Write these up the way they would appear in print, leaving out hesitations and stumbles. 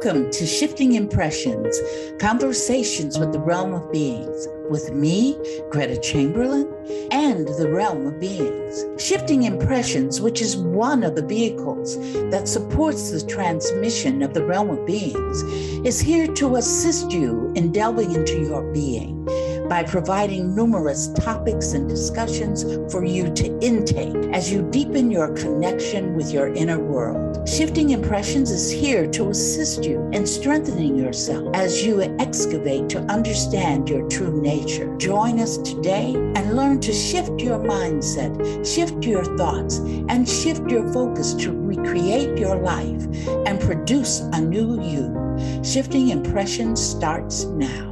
Welcome to Shifting Impressions, Conversations with the Realm of Beings, with me, Gretta Chamberlain, and the Realm of Beings. Shifting Impressions, which is one of the vehicles that supports the transmission of the Realm of Beings, is here to assist you in delving into your being by providing numerous topics and discussions for you to intake as you deepen your connection with your inner world. Shifting Impressions is here to assist you in strengthening yourself as you excavate to understand your true nature. Join us today and learn to shift your mindset, shift your thoughts, and shift your focus to recreate your life and produce a new you. Shifting Impressions starts now.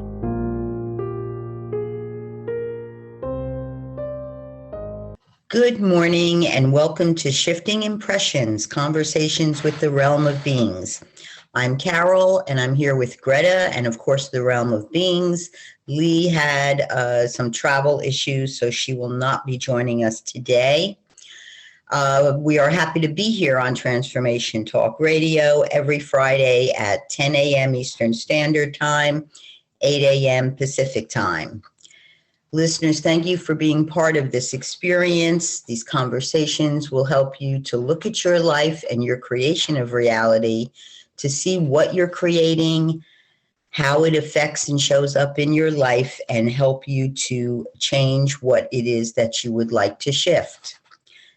Good morning and welcome to Shifting Impressions, Conversations with the Realm of Beings. I'm Carol and I'm here with Greta and of course the Realm of Beings. Leigh had some travel issues, so she will not be joining us today. We are happy to be here on Transformation Talk Radio every Friday at 10 a.m. Eastern Standard Time, 8 a.m. Pacific Time. Listeners, thank you for being part of this experience. These conversations will help you to look at your life and your creation of reality, to see what you're creating, how it affects and shows up in your life, and help you to change what it is that you would like to shift.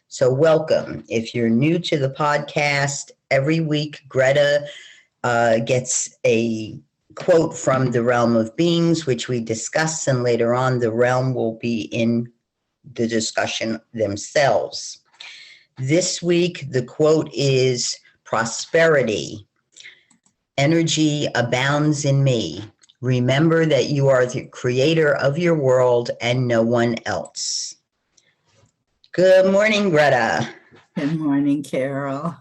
So welcome. If you're new to the podcast, every week Greta gets a quote from the Realm of Beings, which we discuss, and later on the realm will be in the discussion themselves. This week, the quote is prosperity. Energy abounds in me. Remember that you are the creator of your world and no one else. Good morning, Greta. Good morning, Carol.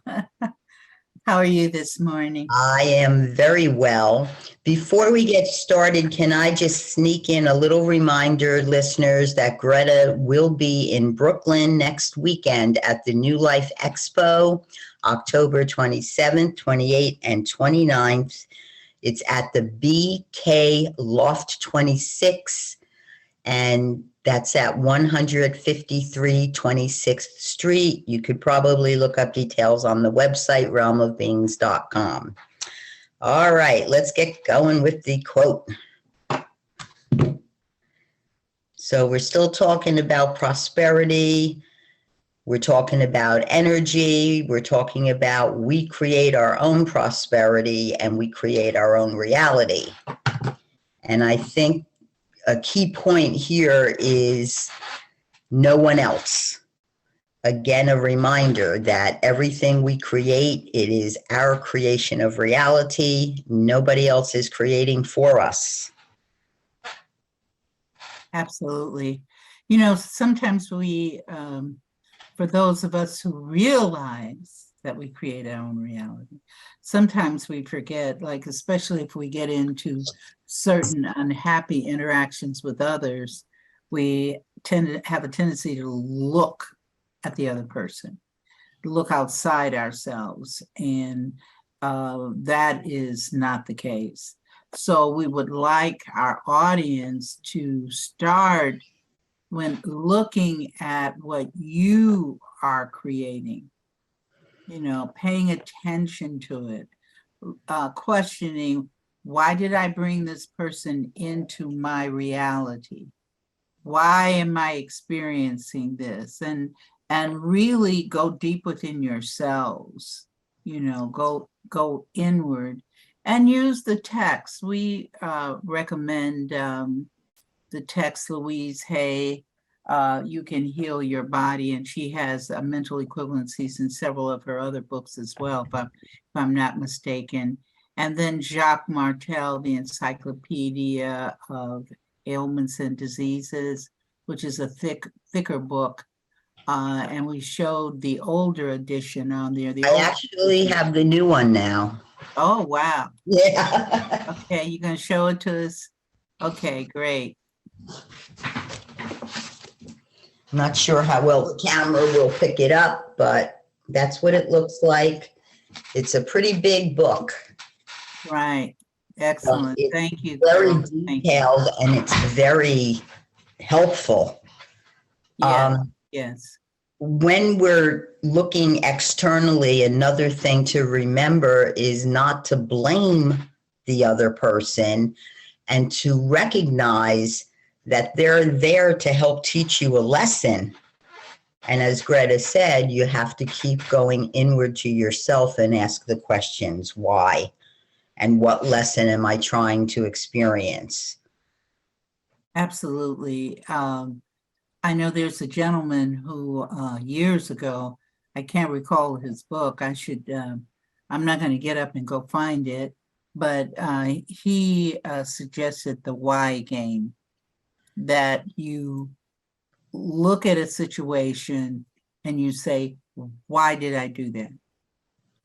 How are you this morning? I am very well. Before we get started, can I just sneak in a little reminder, listeners, that Greta will be in Brooklyn next weekend at the New Life Expo, October 27th, 28th, and 29th. It's at the BK Loft 26, and that's at 153 26th Street. You could probably look up details on the website, realmofbeings.com. All right, let's get going with the quote. So we're still talking about prosperity. We're talking about energy. We're talking about we create our own prosperity and we create our own reality. And I think a key point here is no one else. Again, a reminder that everything we create, it is our creation of reality. Nobody else is creating for us. Absolutely. You know, sometimes we, for those of us who realize that we create our own reality, sometimes we forget, like, especially if we get into certain unhappy interactions with others, we tend to have a tendency to look at the other person, look outside ourselves, and that is not the case. So we would like our audience to start when looking at what you are creating, you know, paying attention to it, questioning, why did I bring this person into my reality? Why am I experiencing this? And really go deep within yourselves, you know, go inward and use the text. We recommend the text Louise Hay, You Can Heal Your Body, and she has mental equivalencies in several of her other books as well, if I'm not mistaken. And then Jacques Martel, the Encyclopedia of Ailments and Diseases, which is a thicker book. And we showed the older edition on there. I actually have the new one now. Oh, wow. Yeah. Okay, you gonna show it to us? Okay, great. I'm not sure how well the camera will pick it up, but that's what it looks like. It's a pretty big book. Right. So Excellent. it's Thank you, very Carol. Thank you. detailed and it's very helpful. Yes. Yes. When we're looking externally, another thing to remember is not to blame the other person and to recognize that they're there to help teach you a lesson. And as Greta said, you have to keep going inward to yourself and ask the questions, why? And what lesson am I trying to experience? Absolutely. I know there's a gentleman who years ago, I can't recall his book. I'm not going to get up and go find it, but he suggested the why game, that you look at a situation and you say, why did I do that?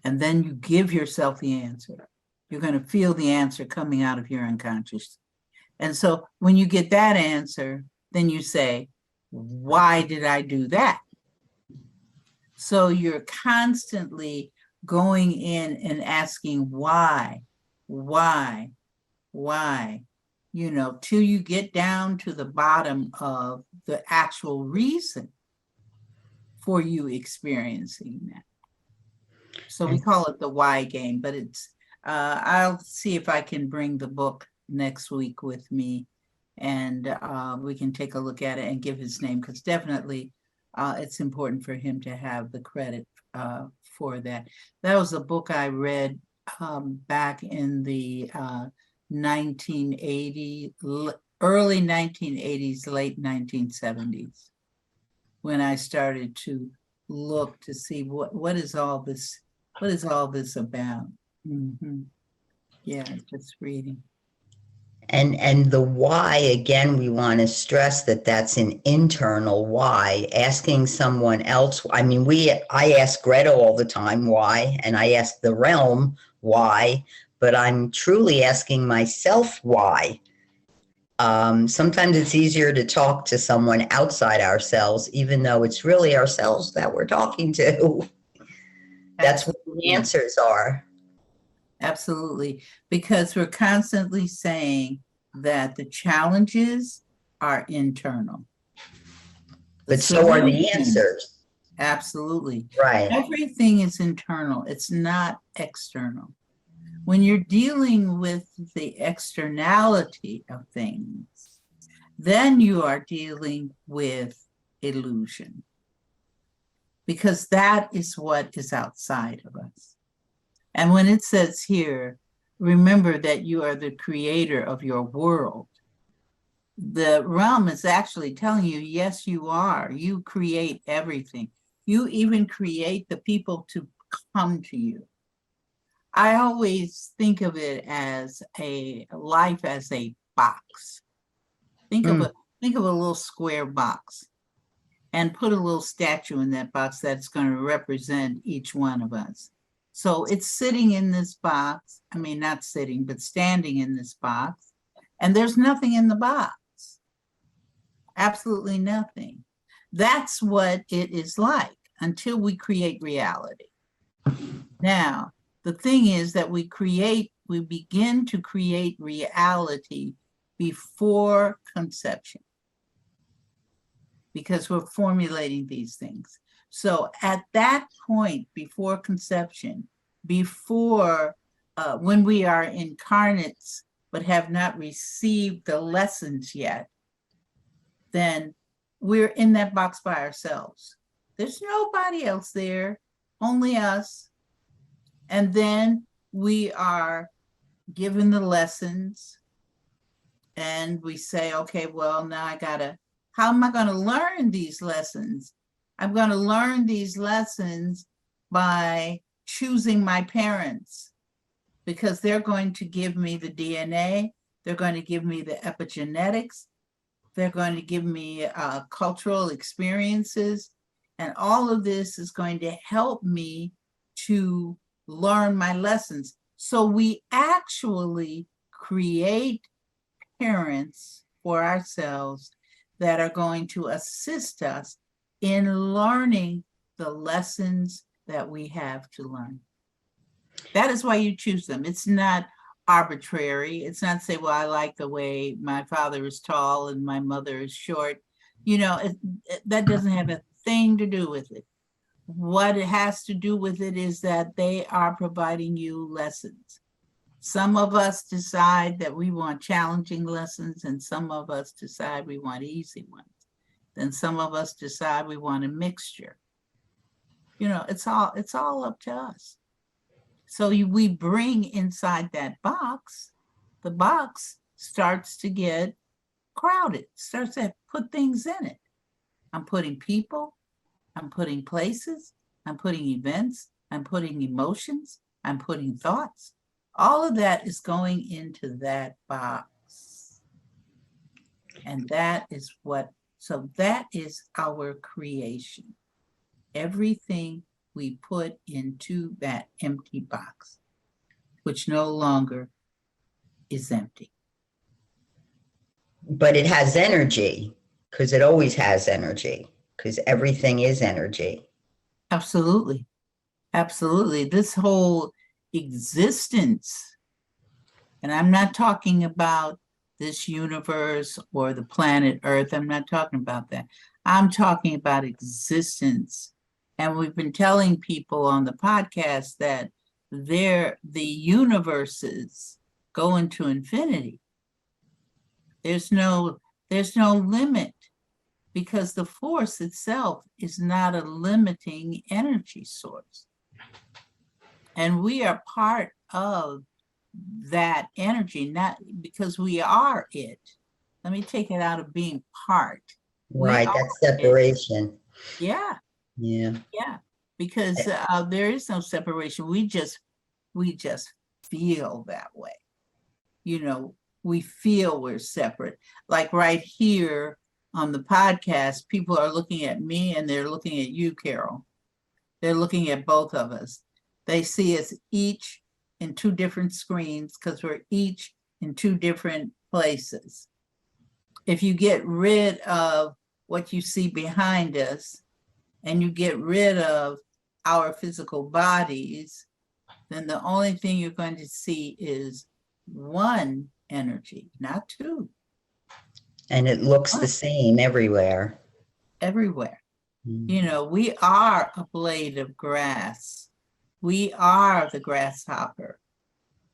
And then you give yourself the answer. You're going to feel the answer coming out of your unconscious. And so when you get that answer, then you say, why did I do that? So you're constantly going in and asking why, till you get down to the bottom of the actual reason for you experiencing that. So we call it the why game, but it's, I'll see if I can bring the book next week with me, and we can take a look at it and give his name, because definitely it's important for him to have the credit for that. That was a book I read back in the 1980s, early 1980s, late 1970s, when I started to look to see what is all this about. Yeah, just reading. And the why, again, we want to stress that that's an internal why. Asking someone else, I mean, I ask Greta all the time why, and I ask the realm why, but I'm truly asking myself why. Sometimes it's easier to talk to someone outside ourselves, even though it's really ourselves that we're talking to. That's what the answers are. Absolutely, because we're constantly saying that the challenges are internal. But so are the answers. Absolutely. Right. Everything is internal. It's not external. When you're dealing with the externality of things, then you are dealing with illusion, because that is what is outside of us. And when it says here, remember that you are the creator of your world, the realm is actually telling you, yes, you are. You create everything. You even create the people to come to you. I always think of it as a life as a box. Think of a little square box, and put a little statue in that box that's going to represent each one of us. So it's sitting in this box. I mean, not sitting, but standing in this box. And there's nothing in the box. Absolutely nothing. That's what it is like until we create reality. Now, the thing is that we begin to create reality before conception, because we're formulating these things. So at that point, before conception, before when we are incarnates but have not received the lessons yet, then we're in that box by ourselves. There's nobody else there, only us. And then we are given the lessons, and we say, okay, well, now how am I going to learn these lessons? I'm going to learn these lessons by choosing my parents, because they're going to give me the DNA. They're going to give me the epigenetics. They're going to give me cultural experiences. And all of this is going to help me to learn my lessons. So we actually create parents for ourselves that are going to assist us in learning the lessons that we have to learn. That is why you choose them. It's not, arbitrary. It's not to say, well, I like the way my father is tall and my mother is short. You know, that doesn't have a thing to do with it. What it has to do with it is that they are providing you lessons. Some of us decide that we want challenging lessons, and some of us decide we want easy ones. Then some of us decide we want a mixture. You know, it's all up to us. So we bring inside that box, the box starts to get crowded, starts to put things in it. I'm putting people, I'm putting places, I'm putting events, I'm putting emotions, I'm putting thoughts. All of that is going into that box. And that is so that is our creation. Everything we put into that empty box, which no longer is empty. But it has energy, because it always has energy, because everything is energy. Absolutely. Absolutely. This whole existence, and I'm not talking about this universe or the planet Earth. I'm not talking about that. I'm talking about existence. And we've been telling people on the podcast that the universes go into infinity. There's no limit, because the force itself is not a limiting energy source. And we are part of that energy, not because we are it. Let me take it out of being part. Right, that's separation. Yeah. Yeah. Yeah. Because there is no separation. We just feel that way. You know, we feel we're separate. Like right here on the podcast, people are looking at me and they're looking at you, Carol. They're looking at both of us. They see us each in two different screens because we're each in two different places. If you get rid of what you see behind us and you get rid of our physical bodies, then the only thing you're going to see is one energy, not two. And it looks the same everywhere. Everywhere. You know, we are a blade of grass. We are the grasshopper.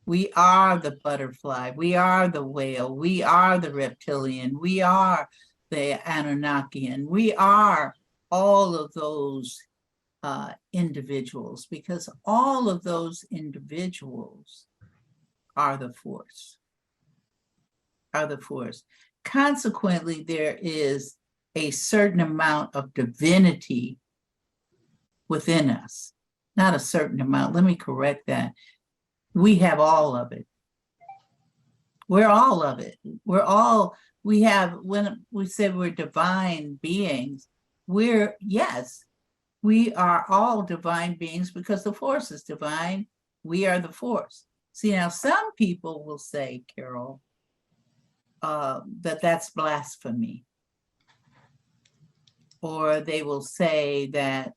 We are the butterfly. We are the whale. We are the reptilian. We are the Anunnakian. We are all of those individuals, because all of those individuals are the force. Consequently, there is a certain amount of divinity within us. Not a certain amount. Let me correct that. We have all of it. We're all of it. We have, when we said we're divine beings, yes, we are all divine beings because the force is divine. We are the force. See, now some people will say, Carol, that's blasphemy. Or they will say that,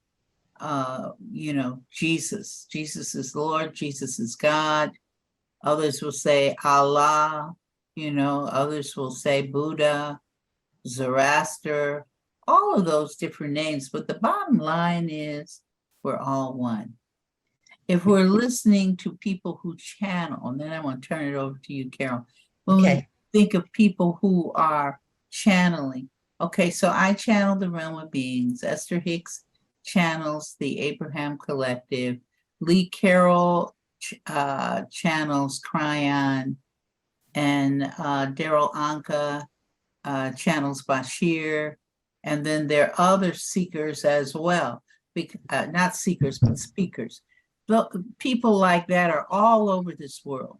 you know, Jesus is Lord, Jesus is God. Others will say Allah, you know, others will say Buddha, Zoroaster, all of those different names. But the bottom line is we're all one. If we're listening to people who channel, and then I want to turn it over to you, Carol. When we think of people who are channeling, okay, so I channel the realm of beings. Esther Hicks channels the Abraham Collective. Leigh Carroll channels Cryon, and Daryl Anka channels Bashir. And then there are other seekers as well, not seekers, but speakers. People like that are all over this world.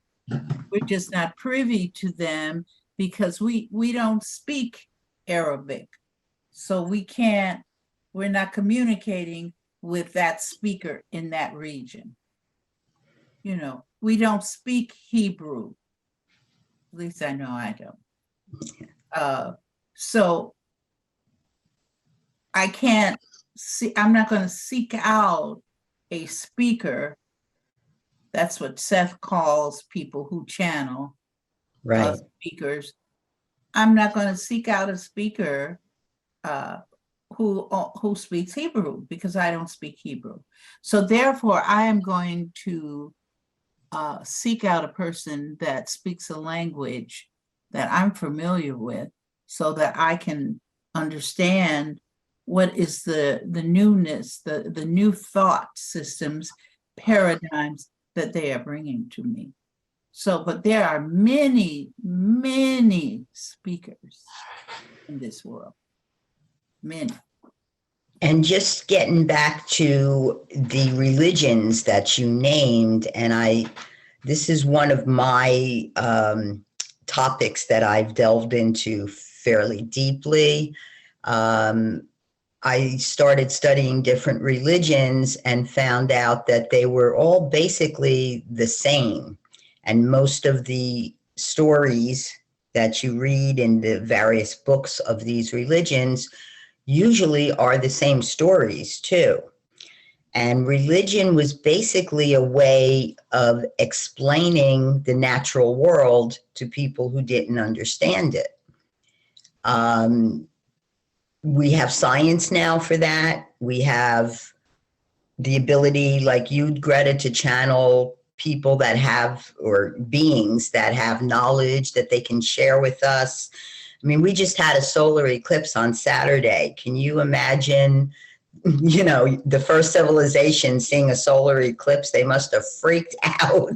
We're just not privy to them because we don't speak Arabic. So we're not communicating with that speaker in that region. You know, we don't speak Hebrew. At least I know I don't. So I can't see, I'm not going to seek out a speaker That's what Seth calls people who channel, Right. speakers. I'm not going to seek out a speaker who speaks Hebrew, because I don't speak Hebrew. So therefore, I am going to seek out a person that speaks a language that I'm familiar with, so that I can understand what is the newness, the new thought systems, paradigms that they are bringing to me. So, but there are many, many speakers in this world. Many. And just getting back to the religions that you named, and this is one of my topics that I've delved into fairly deeply. I started studying different religions and found out that they were all basically the same. And most of the stories that you read in the various books of these religions usually are the same stories too. And religion was basically a way of explaining the natural world to people who didn't understand it. We have science now for that. We have the ability, like you, Greta, to channel people that have, or beings that have knowledge that they can share with us. I mean, we just had a solar eclipse on Saturday. Can you imagine, the first civilization seeing a solar eclipse? They must have freaked out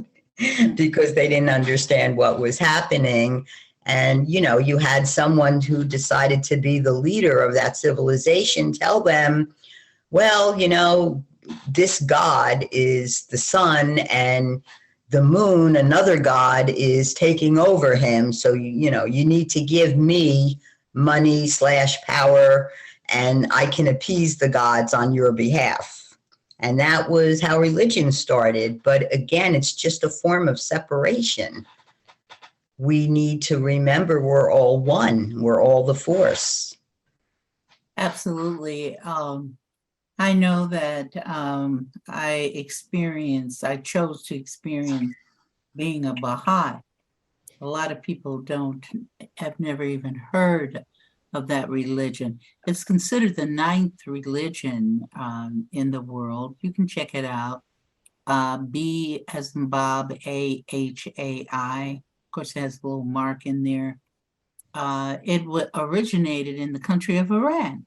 because they didn't understand what was happening. And, you had someone who decided to be the leader of that civilization tell them, well, this God is the sun, and the moon, another God, is taking over him. So, you need to give me money / power, and I can appease the gods on your behalf. And that was how religion started. But again, it's just a form of separation. We need to remember we're all one. We're all the force. Absolutely. I know that I chose to experience being a Baha'i. A lot of people have never even heard of that religion. It's considered the 9th religion in the world. You can check it out. B as in Bob, AHAI. Of course, it has a little mark in there. It originated in the country of Iran.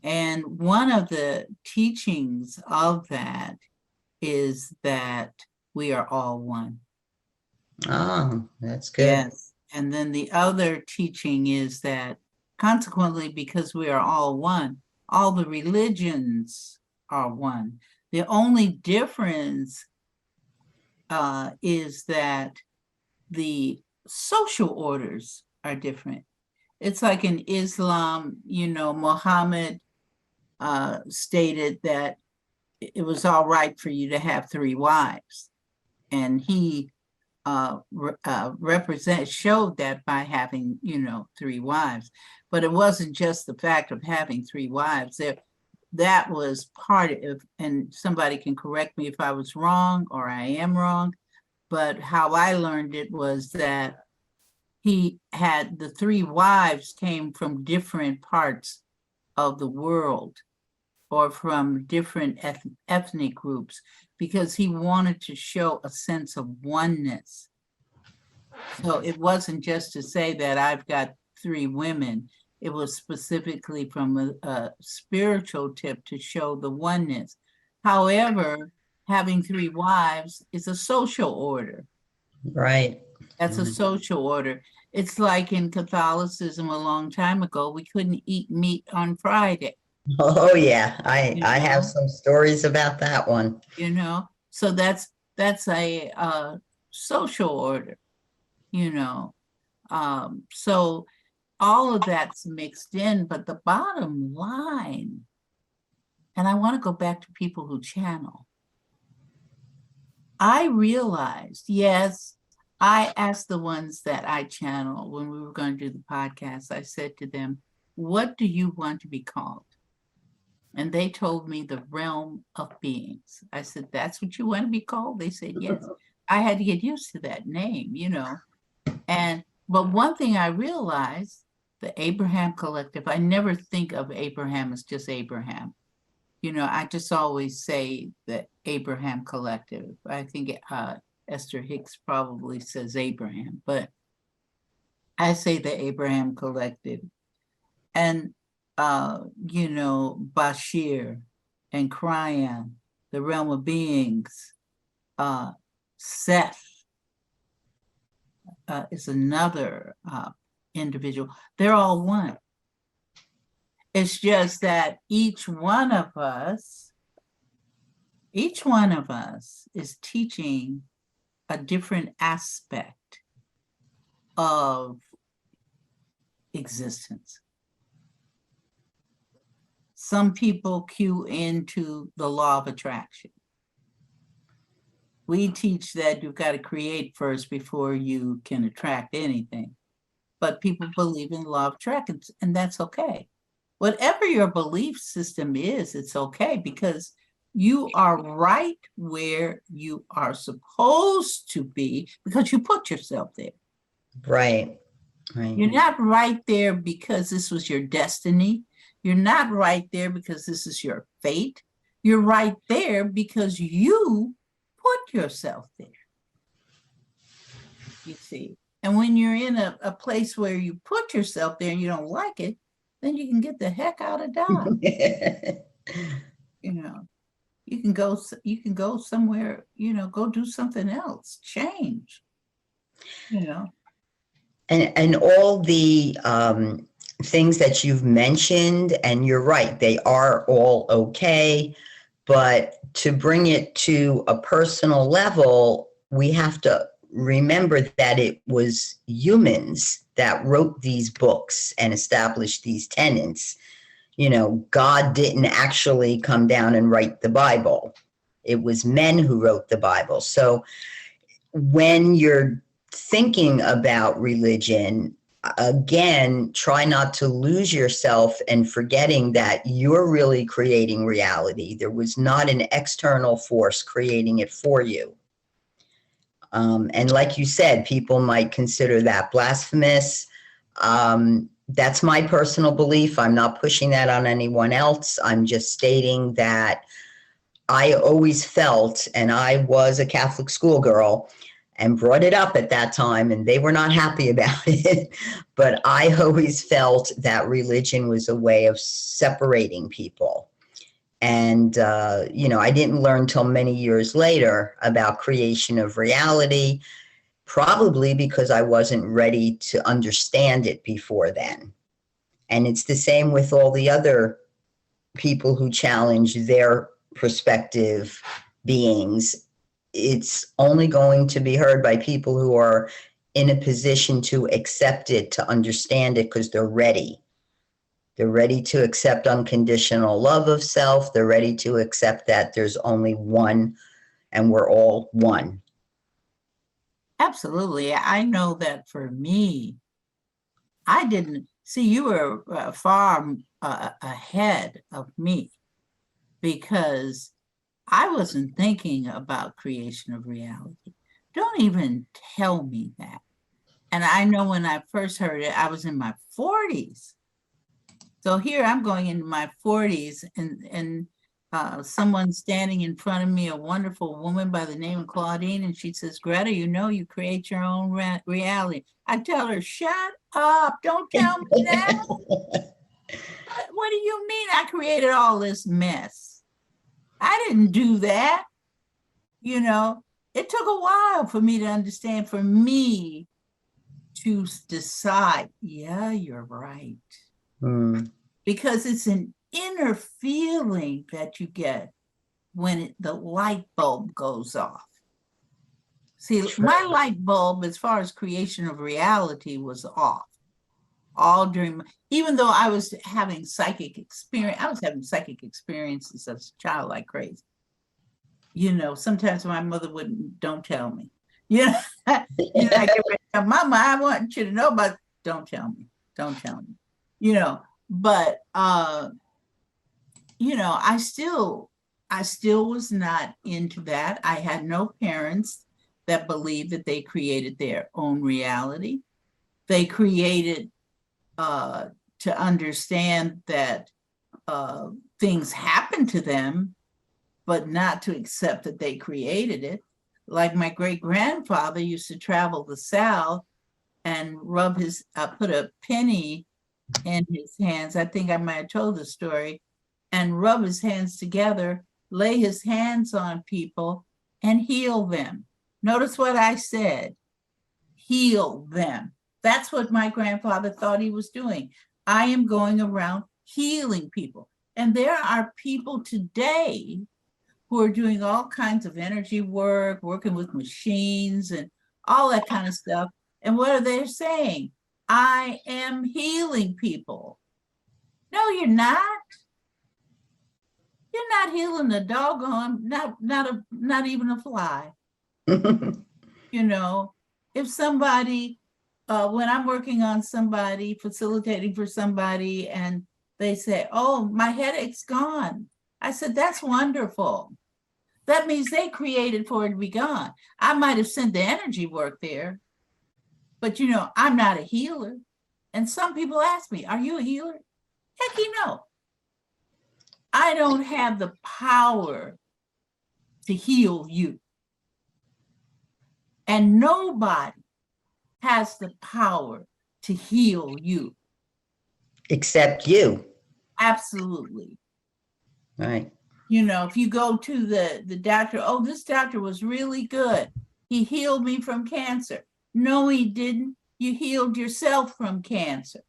And one of the teachings of that is that we are all one. Oh, that's good. Yes. And then the other teaching is that consequently, because we are all one, all the religions are one. The only difference is that the social orders are different. It's like in Islam, Muhammad stated that it was all right for you to have 3 wives. And he showed that by having, 3 wives. But it wasn't just the fact of having 3 wives. That was part of, and somebody can correct me if I was wrong or I am wrong, but how I learned it was that he had the 3 wives came from different parts of the world or from different ethnic groups, because he wanted to show a sense of oneness. So it wasn't just to say that I've got 3 women. It was specifically from a spiritual tip to show the oneness. However, having 3 wives is a social order. Right. That's a social order. It's like in Catholicism a long time ago, we couldn't eat meat on Friday. Oh yeah, I have some stories about that one. So that's a social order, so all of that's mixed in, but the bottom line, and I want to go back to people who channel. I realized, yes, I asked the ones that I channel when we were going to do the podcast, I said to them, what do you want to be called? And they told me the realm of beings. I said, that's what you want to be called? They said, yes. I had to get used to that name, you know. But one thing I realized, the Abraham Collective, I never think of Abraham as just Abraham. You know, I just always say the Abraham Collective. I think Esther Hicks probably says Abraham, but I say the Abraham Collective. And, you know, Bashir and Kryan, the realm of beings, Seth is another individual. They're all one. It's just that each one of us is teaching a different aspect of existence. Some people cue into the law of attraction. We teach that you've got to create first before you can attract anything. But people believe in the law of attraction, and that's okay. Whatever your belief system is, it's okay, because you are right where you are supposed to be because you put yourself there. Right. Right. You're not right there because this was your destiny. You're not right there because this is your fate. You're right there because you put yourself there. You see, and when you're in a place where you put yourself there and you don't like it, then you can get the heck out of Dodge. You know, you can go somewhere, you know, go do something else, change, you know. And all the things that you've mentioned, and you're right, they are all okay, but to bring it to a personal level, we have to remember that it was humans that wrote these books and established these tenets. You know, God didn't actually come down and write the Bible. It was men who wrote the Bible. So when you're thinking about religion, again, try not to lose yourself and forgetting that you're really creating reality. There was not an external force creating it for you. And like you said, people might consider that blasphemous. That's my personal belief. I'm not pushing that on anyone else. I'm just stating that I always felt, and I was a Catholic schoolgirl and brought it up at that time, and they were not happy about it. But I always felt that religion was a way of separating people. And, you know, I didn't learn till many years later about creation of reality, probably because I wasn't ready to understand it before then. And it's the same with all the other people who challenge their perspective beings. It's only going to be heard by people who are in a position to accept it, to understand it, because they're ready. They're ready to accept unconditional love of self. They're ready to accept that there's only one and we're all one. Absolutely. I know that for me, I didn't see, you were far ahead of me, because I wasn't thinking about creation of reality. Don't even tell me that. And I know when I first heard it, I was in my 40s. So here I'm going into my 40s, and someone standing in front of me, a wonderful woman by the name of Claudine, and she says, Greta, you know, you create your own reality. I tell her, shut up, don't tell me that. What do you mean I created all this mess? I didn't do that. You know, it took a while for me to understand, for me to decide, yeah, you're right. Because it's an inner feeling that you get when the light bulb goes off. See, my light bulb, as far as creation of reality, was off. All during, even though I was having psychic experience, I was having psychic experiences as a child like crazy. You know, sometimes my mother wouldn't, don't tell me. You know, I get ready to tell Mama, I want you to know, but don't tell me. Don't tell me. You know, but I still was not into that. I had no parents that believed that they created their own reality. They created to understand that things happen to them, but not to accept that they created it. Like my great grandfather used to travel the South and put a penny in his hands. I think I might have told the story, and rub his hands together, lay his hands on people and heal them. Notice what I said, heal them. That's what my grandfather thought he was doing. I am going around healing people. And there are people today who are doing all kinds of energy work, working with machines and all that kind of stuff. And what are they saying? I am healing people. No, you're not. You're not healing a doggone, not even a fly. If somebody, when I'm working on somebody, facilitating for somebody, and they say, oh, my headache's gone. I said, that's wonderful. That means they created for it to be gone. I might have sent the energy work there, but I'm not a healer. And some people ask me, are you a healer? Heck, no. I don't have the power to heal you. And nobody has the power to heal you. Except you. Absolutely. Right. If you go to the doctor, oh, this doctor was really good. He healed me from cancer. No, he didn't. You healed yourself from cancer.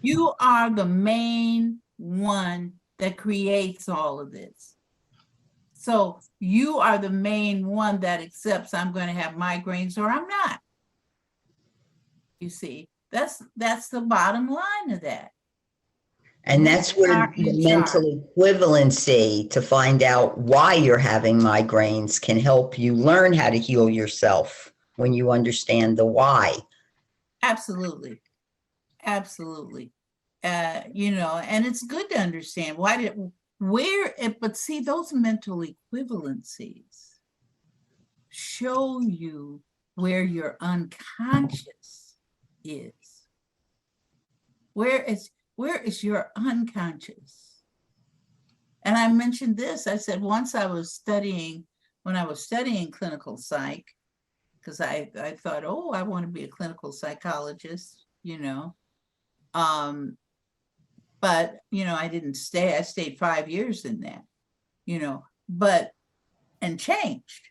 You are the main one that creates all of this. So you are the main one that accepts I'm going to have migraines or I'm not. You see, that's the bottom line of that. And that's where the mental equivalency to find out why you're having migraines can help you learn how to heal yourself when you understand the why. Absolutely. Absolutely. And it's good to understand but see, those mental equivalencies show you where your unconscious is. Where is your unconscious? And I mentioned this, I said, once when I was studying clinical psych, because I thought, oh, I want to be a clinical psychologist, but, I didn't stay. I stayed 5 years in that, and changed,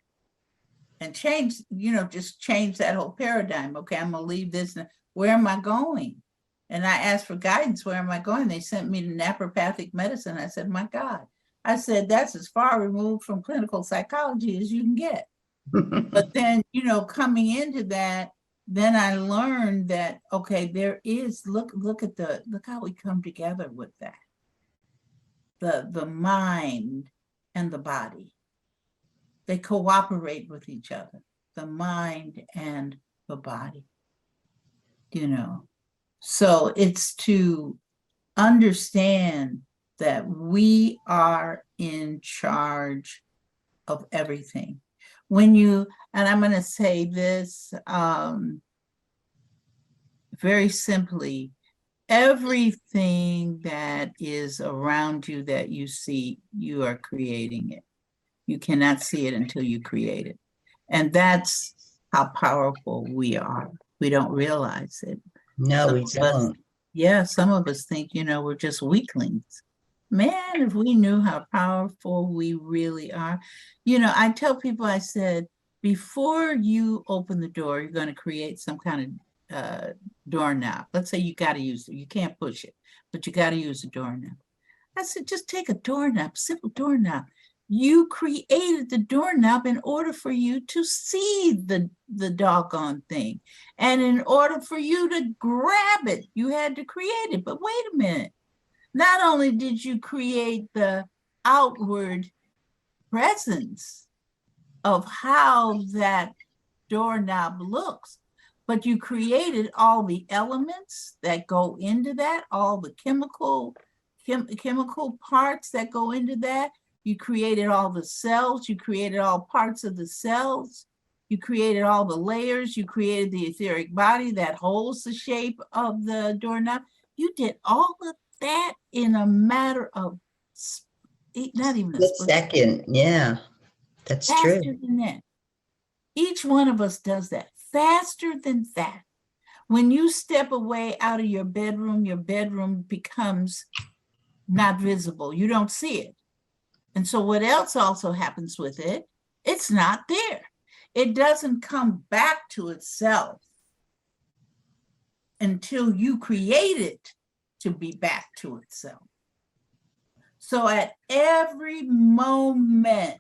just changed that whole paradigm. Okay, I'm going to leave this. Where am I going? And I asked for guidance. Where am I going? They sent me to naturopathic medicine. I said, my God, I said, that's as far removed from clinical psychology as you can get. But then, coming into that, then I learned that, okay, there is, look how we come together with that. The mind and the body, they cooperate with each other, the mind and the body, So it's to understand that we are in charge of everything. And I'm going to say this very simply, everything that is around you that you see, you are creating it. You cannot see it until you create it. And that's how powerful we are. We don't realize it. No, we don't. Some of us think, we're just weaklings. Man, if we knew how powerful we really are. I tell people, I said, before you open the door, you're going to create some kind of doorknob. Let's say you got to use it. You can't push it, but you got to use a doorknob. I said, just take a doorknob, simple doorknob. You created the doorknob in order for you to see the doggone thing. And in order for you to grab it, you had to create it. But wait a minute. Not only did you create the outward presence of how that doorknob looks, but you created all the elements that go into that, all the chemical chemical parts that go into that. You created all the cells. You created all parts of the cells. You created all the layers. You created the etheric body that holds the shape of the doorknob. You did all of that in a matter of not even a split second. Yeah, that's faster true. than that. Each one of us does that faster than that. When you step away out of your bedroom becomes not visible. You don't see it. And so what else also happens with it? It's not there. It doesn't come back to itself until you create it to be back to itself. So at every moment,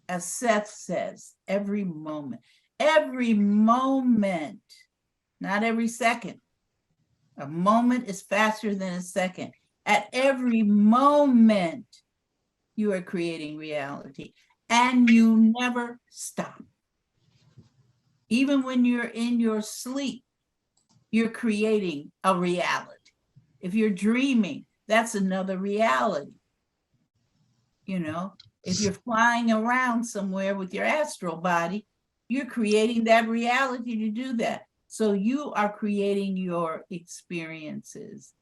as Seth says, every moment, not every second. A moment is faster than a second. At every moment, you are creating reality, and you never stop. Even when you're in your sleep, you're creating a reality. If you're dreaming, that's another reality. You know, if you're flying around somewhere with your astral body, you're creating that reality to do that. So you are creating your experiences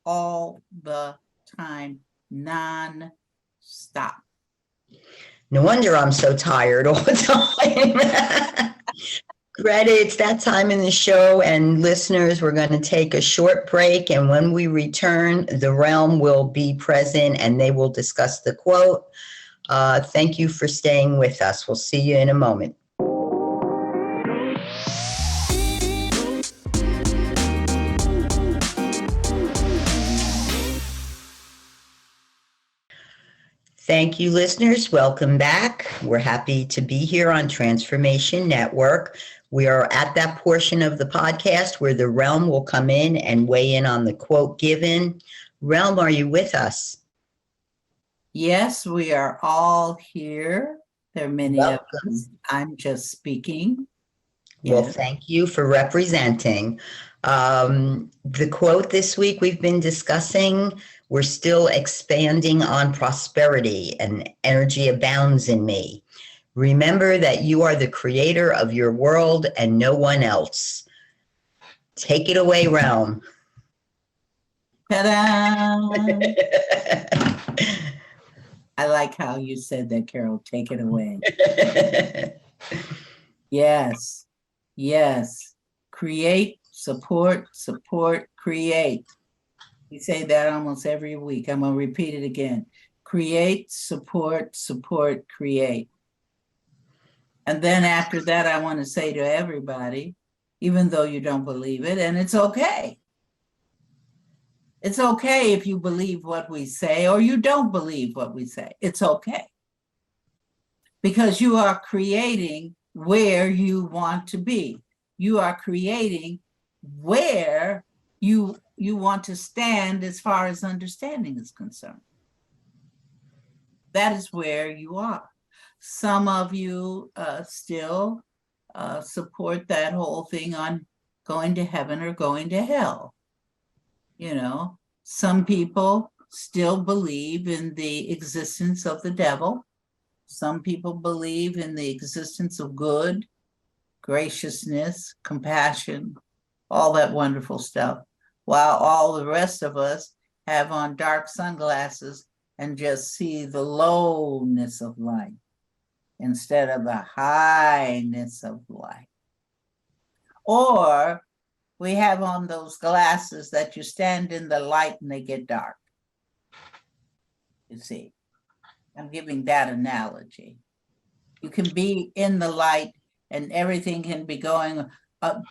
all the time, non-stop. No wonder I'm so tired all the time. Gretta, it's that time in the show, and listeners, we're going to take a short break, and when we return, the realm will be present and they will discuss the quote. Thank you for staying with us. We'll see you in a moment. Thank you, listeners. Welcome back. We're happy to be here on Transformation Network. We are at that portion of the podcast where the realm will come in and weigh in on the quote given. Realm, are you with us? Yes, we are all here. There are many of us. I'm just speaking. Well, Yes. thank you for representing. The quote this week we've been discussing, we're still expanding on prosperity, and energy abounds in me. Remember that you are the creator of your world and no one else. Take it away, Realm. Ta-da! I like how you said that, Carol. Take it away. Yes. Yes. Create, support, create. We say that almost every week. I'm going to repeat it again. Create, support, create. And then after that, I want to say to everybody, even though you don't believe it, and it's okay. It's okay if you believe what we say or you don't believe what we say. It's okay. Because you are creating where you want to be. You are creating where you want to stand as far as understanding is concerned. That is where you are. Some of you still support that whole thing on going to heaven or going to hell. You know, some people still believe in the existence of the devil. Some people believe in the existence of good, graciousness, compassion, all that wonderful stuff, while all the rest of us have on dark sunglasses and just see the lowness of life instead of the highness of life. Or we have on those glasses that you stand in the light and they get dark. You see, I'm giving that analogy. You can be in the light and everything can be going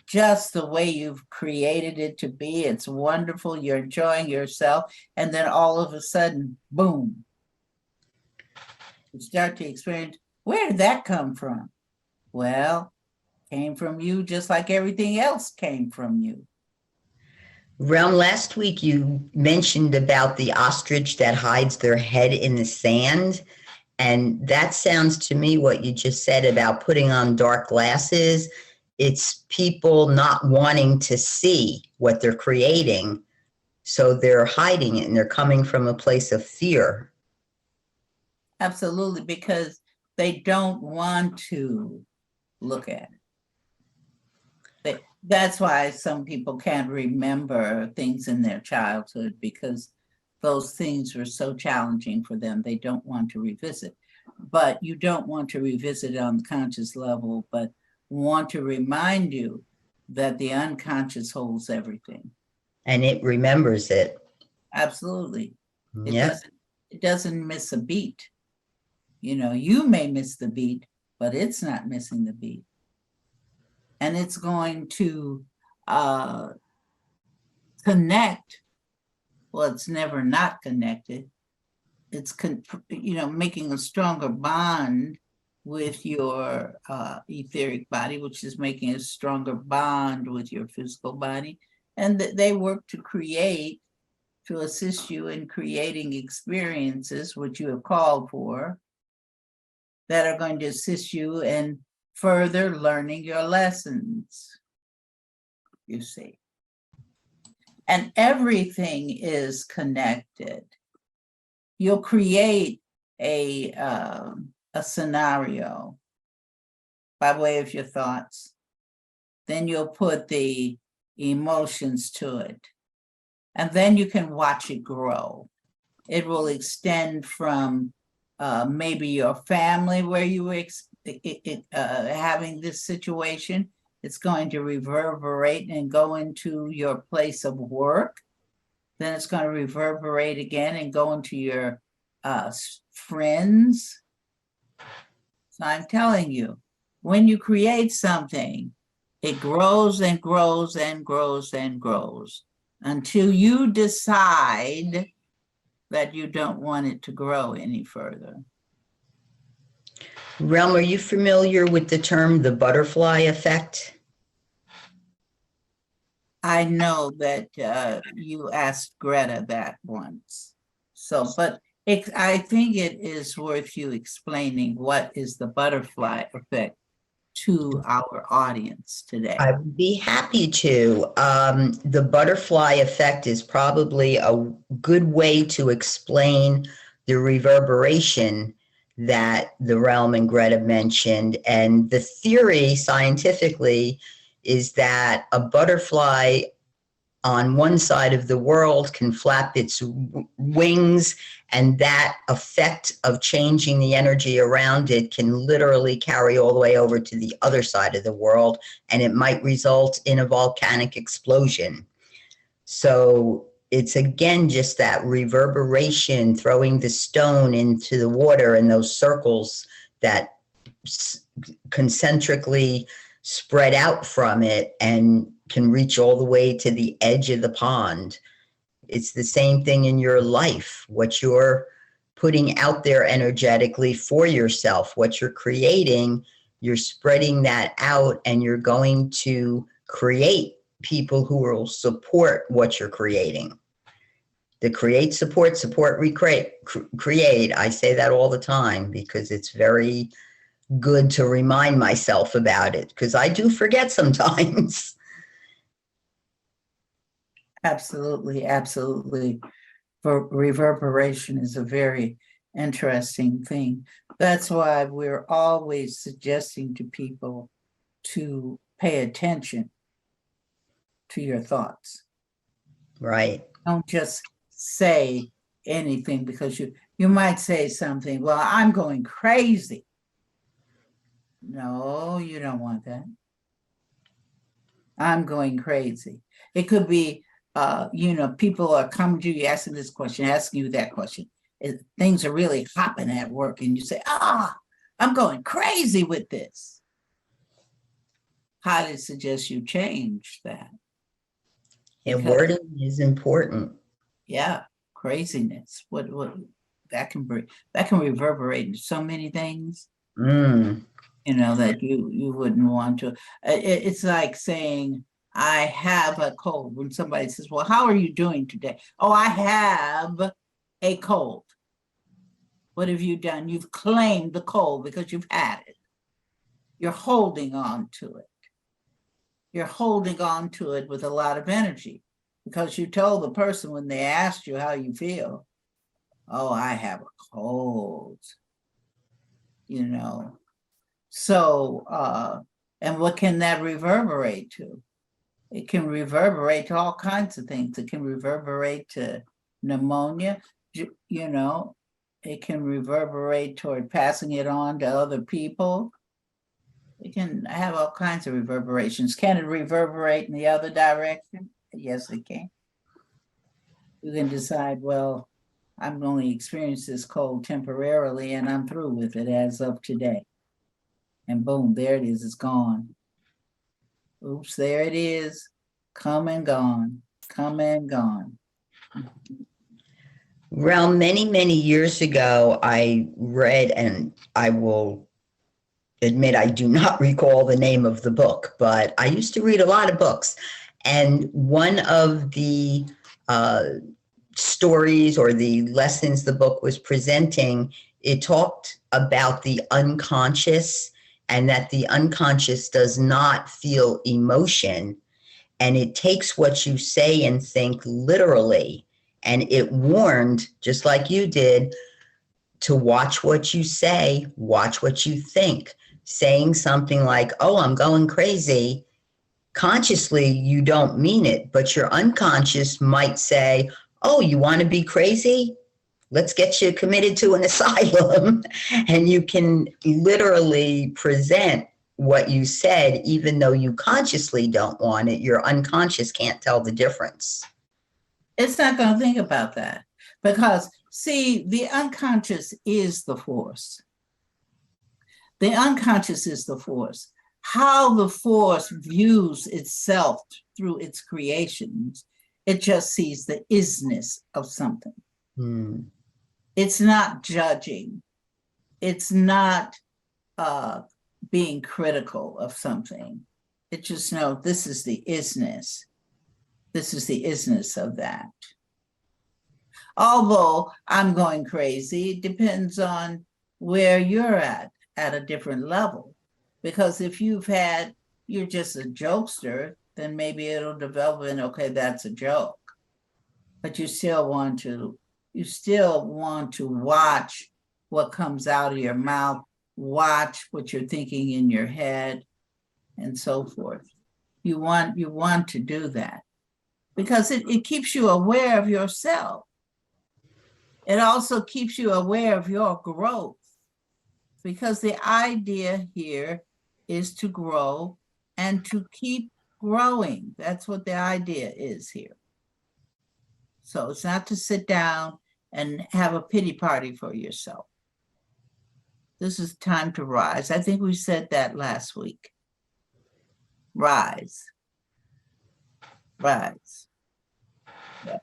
just the way you've created it to be. It's wonderful. You're enjoying yourself. And then all of a sudden, boom, you start to experience, where did that come from? Well, came from you just like everything else came from you. Realm, last week you mentioned about the ostrich that hides their head in the sand. And that sounds to me what you just said about putting on dark glasses. It's people not wanting to see what they're creating. So they're hiding it and they're coming from a place of fear. Absolutely, because they don't want to look at it. That's why some people can't remember things in their childhood, because those things were so challenging for them. They don't want to revisit. But you don't want to revisit it on the conscious level, but want to remind you that the unconscious holds everything. And it remembers it. Absolutely. Yep. It doesn't miss a beat. You know, you may miss the beat, but it's not missing the beat. And it's going to connect. Well, it's never not connected. It's making a stronger bond with your etheric body, which is making a stronger bond with your physical body. And they work to assist you in creating experiences, which you have called for, that are going to assist you in further learning your lessons, you see. And everything is connected. You'll create a scenario by way of your thoughts. Then you'll put the emotions to it. And then you can watch it grow. It will extend from maybe your family where you were having this situation. It's going to reverberate and go into your place of work. Then it's going to reverberate again and go into your friends. So I'm telling you, when you create something, it grows and grows and grows and grows until you decide that you don't want it to grow any further. Realm, are you familiar with the term the butterfly effect? I know that you asked Greta that once. So, but I think it is worth you explaining what is the butterfly effect to our audience today. I would be happy to. The butterfly effect is probably a good way to explain the reverberation that the Realm and Greta mentioned. And the theory scientifically is that a butterfly on one side of the world can flap its wings, and that effect of changing the energy around it can literally carry all the way over to the other side of the world, and it might result in a volcanic explosion. So it's again just that reverberation, throwing the stone into the water and those circles that concentrically spread out from it and can reach all the way to the edge of the pond. It's the same thing in your life. What you're putting out there energetically for yourself, what you're creating, you're spreading that out, and you're going to create people who will support what you're creating. The create, support, recreate, create. I say that all the time because it's very good to remind myself about it, because I do forget sometimes. Absolutely, absolutely. For reverberation is a very interesting thing. That's why we're always suggesting to people to pay attention to your thoughts. Right. Don't just say anything, because you might say something, well, I'm going crazy. No, you don't want that. I'm going crazy. It could be, people are coming to you asking this question, asking you that question. Things are really hopping at work, and you say, I'm going crazy with this. Highly suggest you change that. And wording is important. Yeah, craziness. What that can reverberate into so many things. That you wouldn't want to. It's like saying, I have a cold. When somebody says, well, how are you doing today? Oh, I have a cold. What have you done? You've claimed the cold because you've had it. You're holding on to it. You're holding on to it with a lot of energy. because you told the person when they asked you how you feel, oh, I have a cold, you know. So, and what can that reverberate to? It can reverberate to all kinds of things. It can reverberate to pneumonia, you know. It can reverberate toward passing it on to other people. It can have all kinds of reverberations. Can it reverberate in the other direction? Yes, it can. You can decide, well, I'm only experiencing this cold temporarily and I'm through with it as of today. And boom, there it is, it's gone. Oops, there it is, come and gone, come and gone. Well, many, many years ago, I read, and I will admit I do not recall the name of the book, but I used to read a lot of books. And one of the stories or the lessons the book was presenting, it talked about the unconscious and that the unconscious does not feel emotion. And it takes what you say and think literally. And it warned, just like you did, to watch what you say, watch what you think. Saying something like, oh, I'm going crazy, consciously you don't mean it, but your unconscious might say, oh, you want to be crazy? Let's get you committed to an asylum. And you can literally present what you said, even though you consciously don't want it. Your unconscious can't tell the difference. It's not going to think about that because, see, the unconscious is the force. The unconscious is the force. How the force views itself through its creations, it just sees the isness of something. It's not judging. It's not being critical of something. It just knows this is the isness. This is the isness of that. Although I'm going crazy, it depends on where you're at a different level. Because if you're just a jokester, then maybe it'll develop in, okay, that's a joke. But you still want to watch what comes out of your mouth, watch what you're thinking in your head, and so forth. You want to do that because it keeps you aware of yourself. It also keeps you aware of your growth, because the idea here is to grow and to keep growing. That's what the idea is here. So it's not to sit down and have a pity party for yourself. This is time to rise. I think we said that last week. Rise. Rise. Yeah.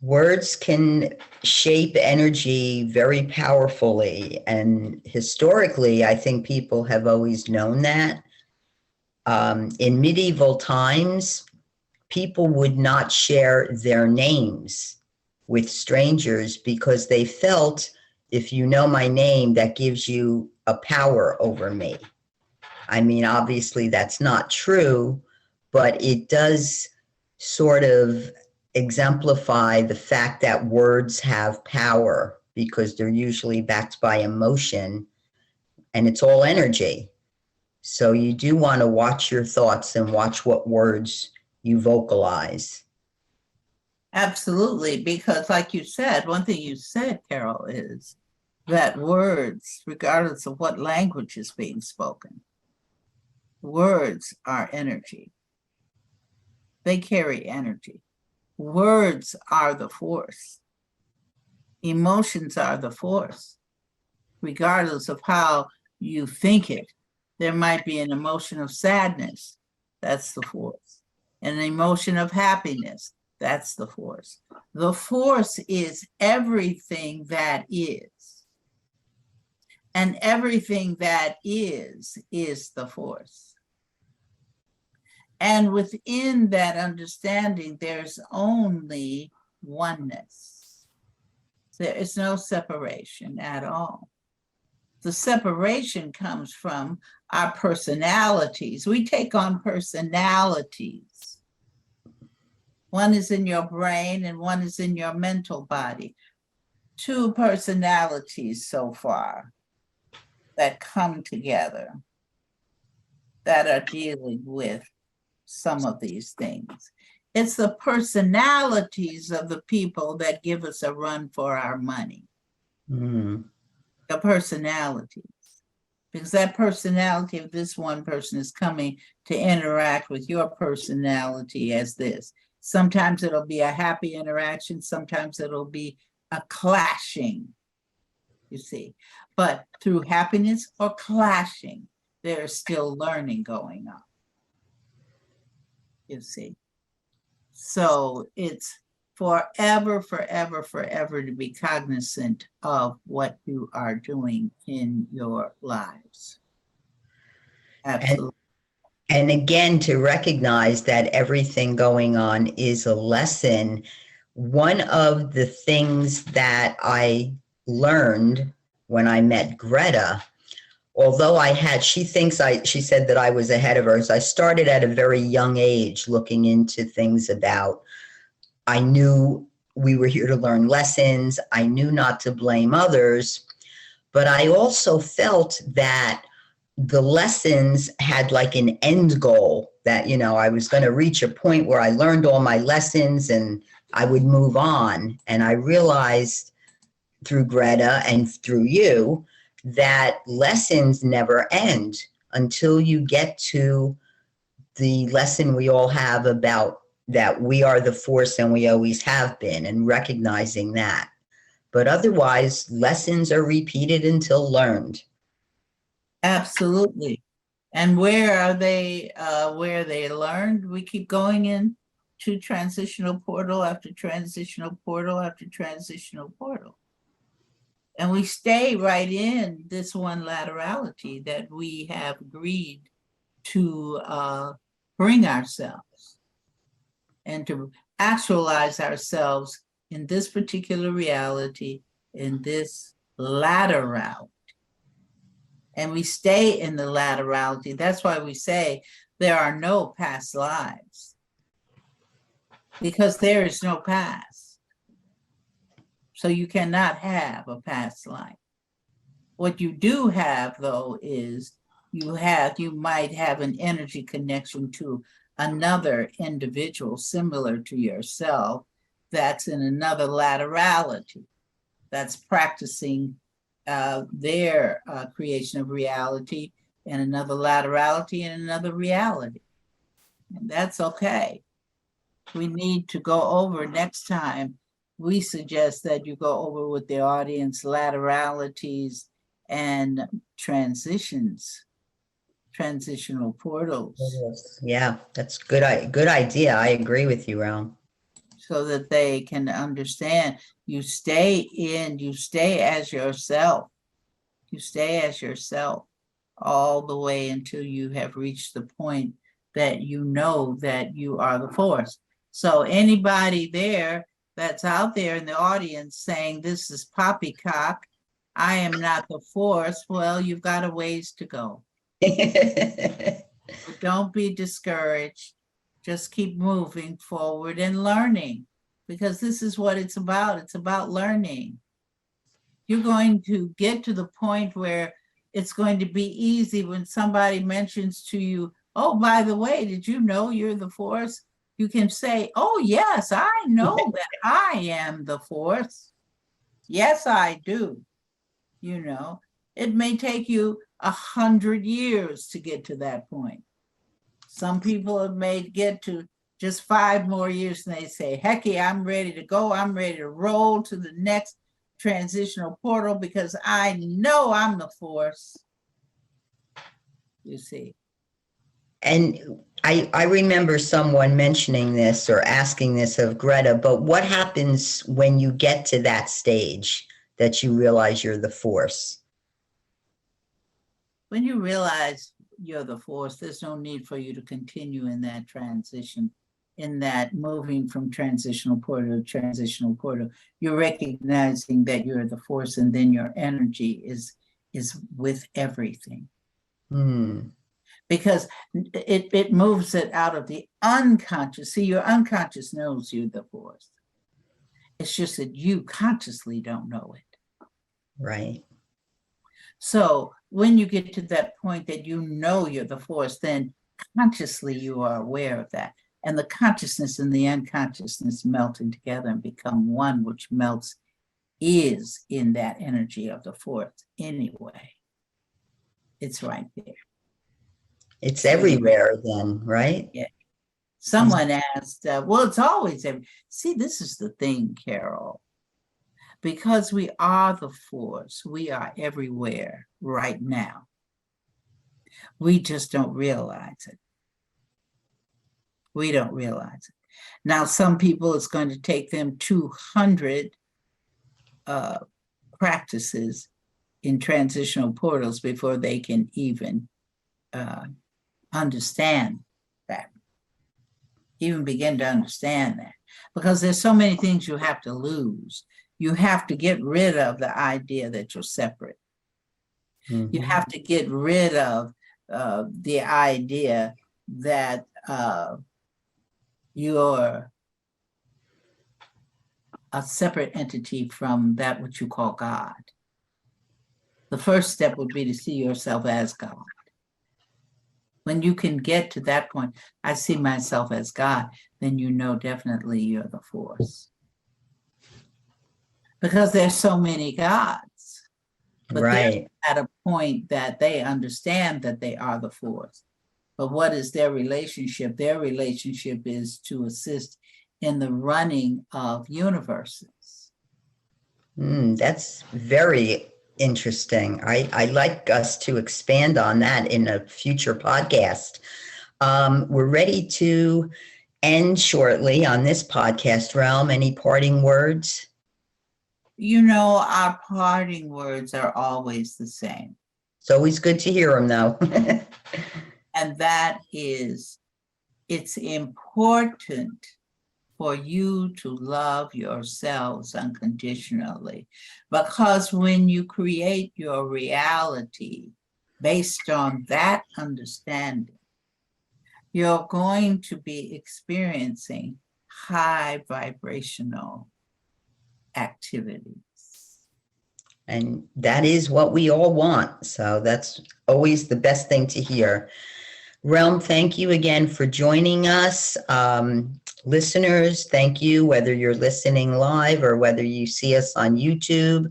Words can shape energy very powerfully. And historically, I think people have always known that. In medieval times, people would not share their names with strangers because they felt, if you know my name, that gives you a power over me. I mean, obviously that's not true, but it does sort of exemplify the fact that words have power because they're usually backed by emotion and it's all energy. So you do want to watch your thoughts and watch what words you vocalize. Absolutely, because like you said, one thing you said, Carol, is that words, regardless of what language is being spoken, words are energy. They carry energy. Words are the force. Emotions are the force. Regardless of how you think it, there might be an emotion of sadness. That's the force. An emotion of happiness. That's the force. The force is everything that is. And everything that is the force. And within that understanding, there's only oneness. There is no separation at all. The separation comes from our personalities. We take on personalities. One is in your brain and one is in your mental body. Two personalities so far that come together that are dealing with some of these things. It's the personalities of the people that give us a run for our money. Mm. The personalities. Because that personality of this one person is coming to interact with your personality as this. Sometimes it'll be a happy interaction, sometimes it'll be a clashing, you see. But through happiness or clashing, there's still learning going on, you see. So it's forever, forever, forever to be cognizant of what you are doing in your lives. Absolutely. And again, to recognize that everything going on is a lesson. One of the things that I learned when I met Gretta, although she said that I was ahead of her. So I started at a very young age looking into things about, I knew we were here to learn lessons. I knew not to blame others, but I also felt that the lessons had like an end goal that, I was going to reach a point where I learned all my lessons and I would move on. And I realized through Gretta and through you that lessons never end until you get to the lesson we all have about that we are the force and we always have been, and recognizing that. But otherwise, lessons are repeated until learned. Absolutely. And where are they learned? We keep going into transitional portal after transitional portal after transitional portal. And we stay right in this one laterality that we have agreed to bring ourselves and to actualize ourselves in this particular reality, in this laterality. And we stay in the laterality. That's why we say there are no past lives, because there is no past. So you cannot have a past life. What you do have, though, is you might have an energy connection to another individual similar to yourself that's in another laterality, that's practicing their creation of reality in another laterality in another reality. And that's okay. We need to go over next time. We suggest that you go over with the audience lateralities and transitions, transitional portals. Yeah, that's good idea. I agree with you, Realm. So that they can understand. You stay as yourself. You stay as yourself all the way until you have reached the point that you know that you are the force. So anybody there that's out there in the audience saying this is poppycock, I am not the force, well, you've got a ways to go. But don't be discouraged. Just keep moving forward and learning, because this is what it's about. It's about learning. You're going to get to the point where it's going to be easy when somebody mentions to you, oh, by the way, did you know you're the force? You can say, oh, yes, I know that I am the force. Yes, I do. It may take you 100 years to get to that point. Some people may get to just 5 more years and they say, hecky, I'm ready to go. I'm ready to roll to the next transitional portal because I know I'm the force. You see. And I remember someone mentioning this or asking this of Gretta, but what happens when you get to that stage that you realize you're the force? When you realize you're the force, there's no need for you to continue in that transition, in that moving from transitional portal to transitional portal. You're recognizing that you're the force, and then your energy is with everything. because it moves it out of the unconscious. See, your unconscious knows you're the force. It's just that you consciously don't know it. Right. So when you get to that point that you know you're the force, then consciously you are aware of that. And the consciousness and the unconsciousness melting together and become one, which melts is in that energy of the force anyway. It's right there. It's everywhere then, right? Yeah. Someone asked, well, it's always every. See, this is the thing, Carol. Because we are the force, we are everywhere right now. We just don't realize it. We don't realize it. Now, some people, it's going to take them 200 practices in transitional portals before they can even understand that, even begin to understand that, because there's so many things you have to lose. You have to get rid of the idea that you're separate. You have to get rid of the idea that you're a separate entity from that which you call God. The first step would be to see yourself as God. When you can get to that point, I see myself as God, then you know definitely you're the force. Because there's so many gods. But right. They're at a point that they understand that they are the force. But what is their relationship? Their relationship is to assist in the running of universes. That's very interesting. I like us to expand on that in a future podcast. We're ready to end shortly on this podcast realm. Any parting words? You know, our parting words are always the same. It's always good to hear them, though. And that is, it's important for you to love yourselves unconditionally, because when you create your reality based on that understanding, you're going to be experiencing high vibrational activities. And that is what we all want. So that's always the best thing to hear. Realm, thank you again for joining us. Listeners, thank you, whether you're listening live or whether you see us on YouTube.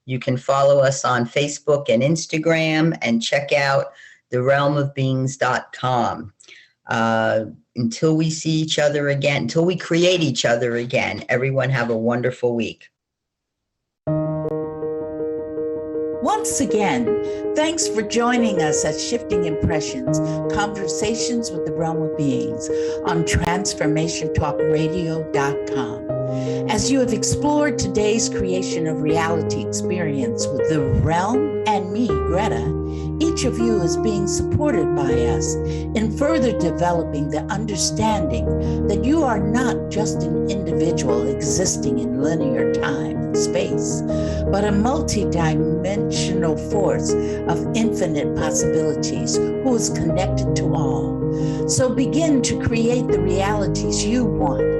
You can follow us on Facebook and Instagram and check out therealmofbeings.com. Until we see each other again, until we create each other again, everyone have a wonderful week. Once again, thanks for joining us at Shifting Impressions, Conversations with the Realm of Beings on TransformationTalkRadio.com. As you have explored today's creation of reality experience with the realm and me, Greta, each of you is being supported by us in further developing the understanding that you are not just an individual existing in linear time and space, but a multi-dimensional force of infinite possibilities who is connected to all. So begin to create the realities you want.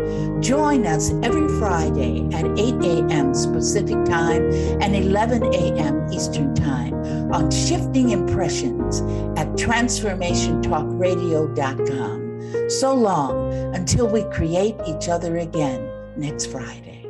Join us every Friday at 8 a.m. Pacific Time and 11 a.m. Eastern Time on Shifting Impressions at TransformationTalkRadio.com. So long until we create each other again next Friday.